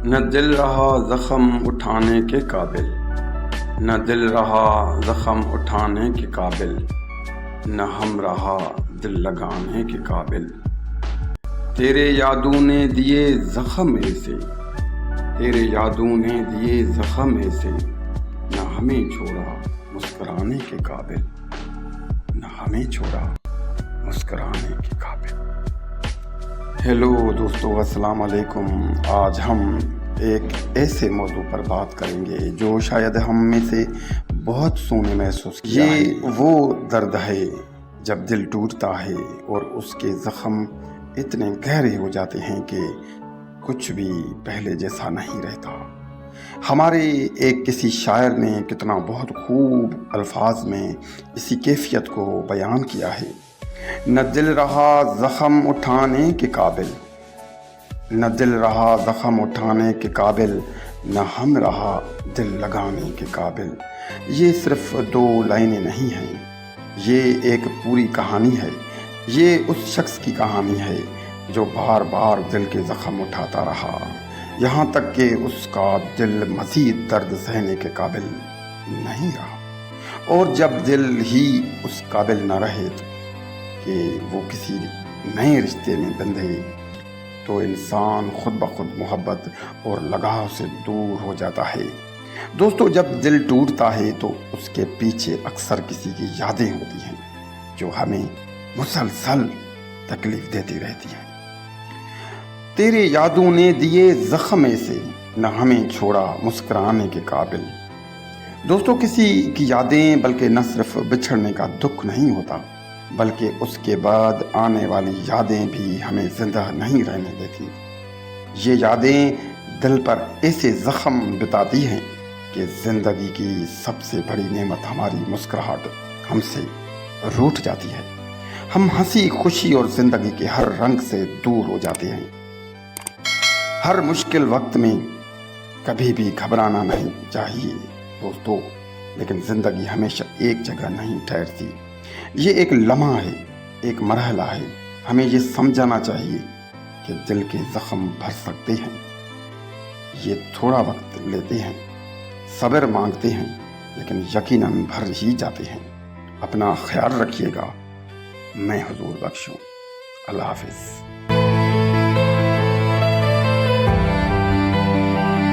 نہ دل رہا زخم اٹھانے کے قابل، نہ دل رہا زخم اٹھانے کے قابل، نہ ہم رہا دل لگانے کے قابل۔ تیرے یادوں نے دیے زخم ایسے، تیرے یادوں نے دیے زخم ایسے، نہ ہمیں چھوڑا مسکرانے کے قابل، نہ ہمیں چھوڑا مسکرانے کے قابل۔ ہیلو دوستو، السلام علیکم۔ آج ہم ایک ایسے موضوع پر بات کریں گے جو شاید ہم میں سے بہت سو نے محسوس کیا ہے۔ یہ وہ درد ہے جب دل ٹوٹتا ہے اور اس کے زخم اتنے گہرے ہو جاتے ہیں کہ کچھ بھی پہلے جیسا نہیں رہتا۔ ہمارے ایک کسی شاعر نے کتنا بہت خوب الفاظ میں اسی کیفیت کو بیان کیا ہے۔ نہ دل رہا زخم اٹھانے کے قابل، نہ دل رہا زخم اٹھانے کے قابل، نہ ہم رہا دل لگانے کے قابل۔ یہ صرف دو لائنیں نہیں ہیں، یہ ایک پوری کہانی ہے۔ یہ اس شخص کی کہانی ہے جو بار بار دل کے زخم اٹھاتا رہا، یہاں تک کہ اس کا دل مزید درد سہنے کے قابل نہیں رہا۔ اور جب دل ہی اس قابل نہ رہے کہ وہ کسی نئے رشتے میں بندھے، تو انسان خود بخود محبت اور لگاؤ سے دور ہو جاتا ہے۔ دوستو، جب دل ٹوٹتا ہے تو اس کے پیچھے اکثر کسی کی یادیں ہوتی ہیں جو ہمیں مسلسل تکلیف دیتی رہتی ہیں۔ تیرے یادوں نے دیے زخم ایسے، نہ ہمیں چھوڑا مسکرانے کے قابل۔ دوستو، کسی کی یادیں بلکہ نہ صرف بچھڑنے کا دکھ نہیں ہوتا، بلکہ اس کے بعد آنے والی یادیں بھی ہمیں زندہ نہیں رہنے دیتی۔ یہ یادیں دل پر ایسے زخم بتاتی ہیں کہ زندگی کی سب سے بڑی نعمت ہماری مسکراہٹ ہم سے روٹھ جاتی ہے۔ ہم ہنسی خوشی اور زندگی کے ہر رنگ سے دور ہو جاتے ہیں۔ ہر مشکل وقت میں کبھی بھی گھبرانا نہیں چاہیے دوستو، لیکن زندگی ہمیشہ ایک جگہ نہیں ٹھہرتی۔ یہ ایک لمحہ ہے، ایک مرحلہ ہے۔ ہمیں یہ سمجھانا چاہیے کہ دل کے زخم بھر سکتے ہیں، یہ تھوڑا وقت لیتے ہیں، صبر مانگتے ہیں، لیکن یقیناً بھر ہی جاتے ہیں۔ اپنا خیال رکھیے گا۔ میں حضور بخشوں۔ اللہ حافظ۔